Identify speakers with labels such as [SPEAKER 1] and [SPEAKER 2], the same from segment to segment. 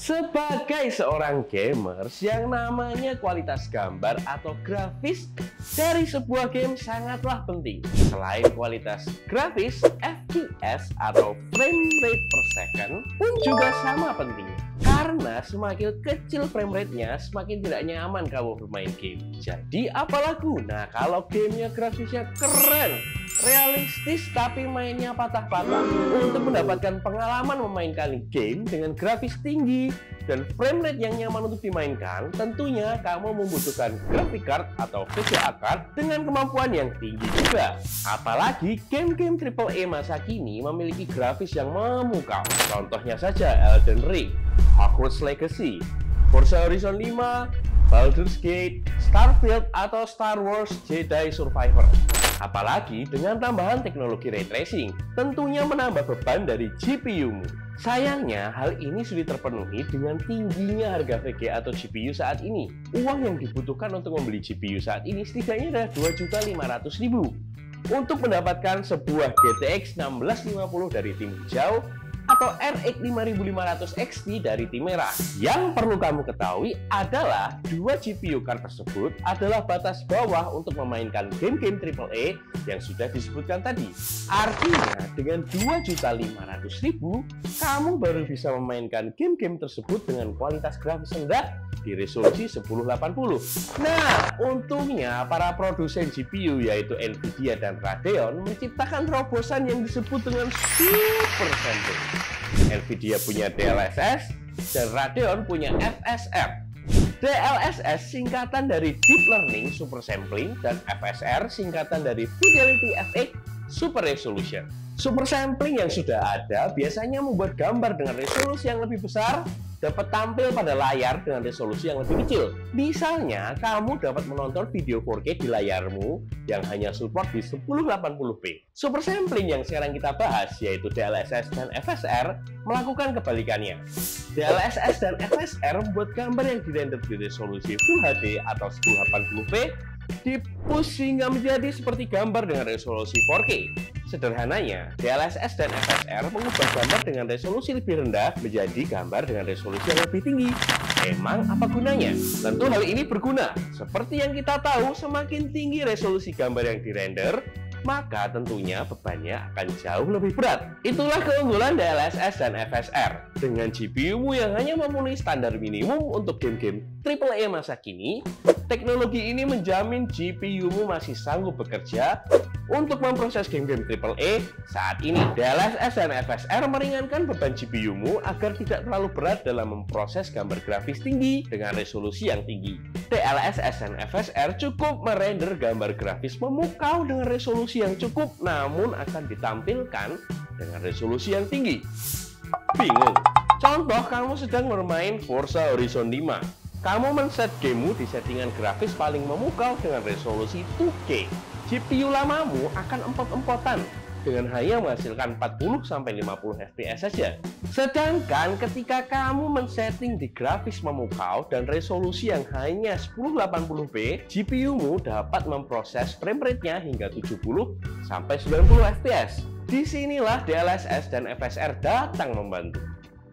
[SPEAKER 1] Sebagai seorang gamers yang namanya kualitas gambar atau grafis dari sebuah game sangatlah penting. Selain kualitas grafis, FPS atau frame rate per second pun juga sama pentingnya. Karena semakin kecil frame rate-nya, semakin tidak nyaman kamu bermain game. Jadi apalah guna kalau gamenya grafisnya keren, realistis tapi mainnya patah-patah. Untuk mendapatkan pengalaman memainkan game dengan grafis tinggi dan frame rate yang nyaman untuk dimainkan, tentunya kamu membutuhkan graphic card atau VGA card dengan kemampuan yang tinggi juga. Apalagi game-game AAA masa kini memiliki grafis yang memukau. Contohnya saja Elden Ring, Hogwarts Legacy, Forza Horizon 5, Baldur's Gate, Starfield, atau Star Wars Jedi Survivor. Apalagi dengan tambahan teknologi ray tracing, tentunya menambah beban dari GPU-mu. Sayangnya, hal ini sulit terpenuhi dengan tingginya harga VGA atau GPU saat ini. Uang yang dibutuhkan untuk membeli GPU saat ini setidaknya adalah Rp2.500.000. Untuk mendapatkan sebuah GTX 1650 dari tim hijau atau RX 5500 XT dari tim merah. Yang perlu kamu ketahui adalah dua GPU card tersebut adalah batas bawah untuk memainkan game-game AAA yang sudah disebutkan tadi. Artinya dengan Rp2.500.000 kamu baru bisa memainkan game-game tersebut dengan kualitas grafis rendah di resolusi 1080. Nah, untungnya para produsen GPU yaitu Nvidia dan Radeon menciptakan terobosan yang disebut dengan super sampling. Nvidia punya DLSS dan Radeon punya FSR. DLSS singkatan dari Deep Learning Super Sampling dan FSR singkatan dari Fidelity FX Super Resolution. Super sampling yang sudah ada biasanya membuat gambar dengan resolusi yang lebih besar dapat tampil pada layar dengan resolusi yang lebih kecil. Misalnya, kamu dapat menonton video 4K di layarmu yang hanya support di 1080p. Super sampling yang sekarang kita bahas, yaitu DLSS dan FSR, melakukan kebalikannya. DLSS dan FSR membuat gambar yang dirender di resolusi Full HD atau 1080p di-push hingga menjadi seperti gambar dengan resolusi 4K. Sederhananya, DLSS dan FSR mengubah gambar dengan resolusi lebih rendah menjadi gambar dengan resolusi yang lebih tinggi. Emang apa gunanya? Tentu hal ini berguna. Seperti yang kita tahu, semakin tinggi resolusi gambar yang dirender, maka tentunya bebannya akan jauh lebih berat. Itulah keunggulan DLSS dan FSR. Dengan GPU-mu yang hanya memenuhi standar minimum untuk game-game AAA masa kini, teknologi ini menjamin GPU-mu masih sanggup bekerja untuk memproses game-game AAA. Saat ini, DLSS dan FSR meringankan beban GPU-mu agar tidak terlalu berat dalam memproses gambar grafis tinggi dengan resolusi yang tinggi. DLSS dan FSR cukup merender gambar grafis memukau dengan resolusi yang cukup, namun akan ditampilkan dengan resolusi yang tinggi. Bingung? Contoh, kamu sedang bermain Forza Horizon 5. Kamu men-set gamemu di settingan grafis paling memukau dengan resolusi 2K. GPU lamamu akan empot-empotan dengan hanya menghasilkan 40-50 FPS saja. Sedangkan ketika kamu men-setting di grafis memukau dan resolusi yang hanya 1080p, GPU-mu dapat memproses frame rate-nya hingga 70-90 FPS. Disinilah DLSS dan FSR datang membantu.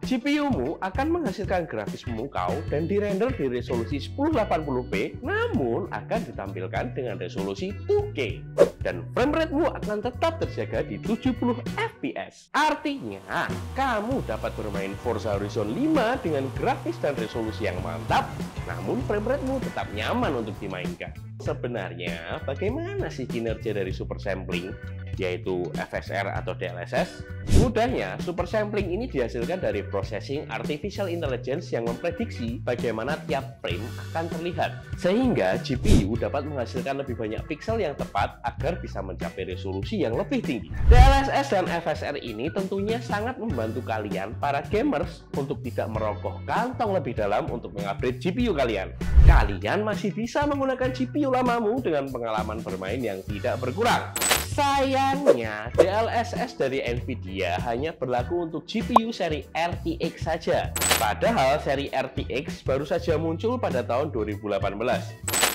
[SPEAKER 1] GPU-mu akan menghasilkan grafis memukau dan dirender di resolusi 1080p, namun akan ditampilkan dengan resolusi 2K. Dan frame rate-mu akan tetap terjaga di 70 FPS. Artinya, kamu dapat bermain Forza Horizon 5 dengan grafis dan resolusi yang mantap, namun frame rate-mu tetap nyaman untuk dimainkan. Sebenarnya, bagaimana sih kinerja dari super sampling, yaitu FSR atau DLSS? Mudahnya, super sampling ini dihasilkan dari processing artificial intelligence yang memprediksi bagaimana tiap frame akan terlihat, sehingga GPU dapat menghasilkan lebih banyak pixel yang tepat agar bisa mencapai resolusi yang lebih tinggi. DLSS dan FSR ini tentunya sangat membantu kalian para gamers untuk tidak merogoh kantong lebih dalam untuk mengupgrade GPU kalian. Kalian masih bisa menggunakan GPU lamamu dengan pengalaman bermain yang tidak berkurang. Sayangnya, DLSS dari Nvidia hanya berlaku untuk GPU seri RTX saja. Padahal seri RTX baru saja muncul pada tahun 2018.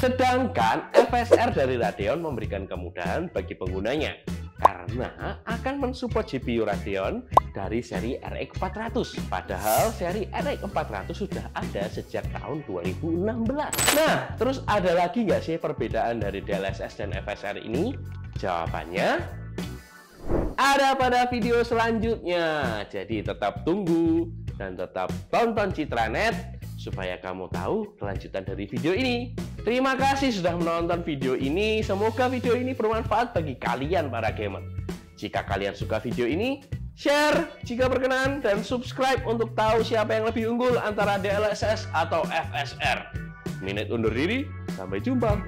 [SPEAKER 1] Sedangkan FSR dari Radeon memberikan kemudahan bagi penggunanya. karena akan mensupport GPU Radeon dari seri RX 400. Padahal seri RX 400 sudah ada sejak tahun 2016. Nah, terus ada lagi nggak sih perbedaan dari DLSS dan FSR ini? Jawabannya ada pada video selanjutnya. Jadi tetap tunggu dan tetap tonton Citranet supaya kamu tahu kelanjutan dari video ini. Terima kasih sudah menonton video ini. Semoga video ini bermanfaat bagi kalian para gamer. Jika kalian suka video ini, share jika berkenan, dan subscribe untuk tahu siapa yang lebih unggul antara DLSS atau FSR. Minute undur diri, sampai jumpa.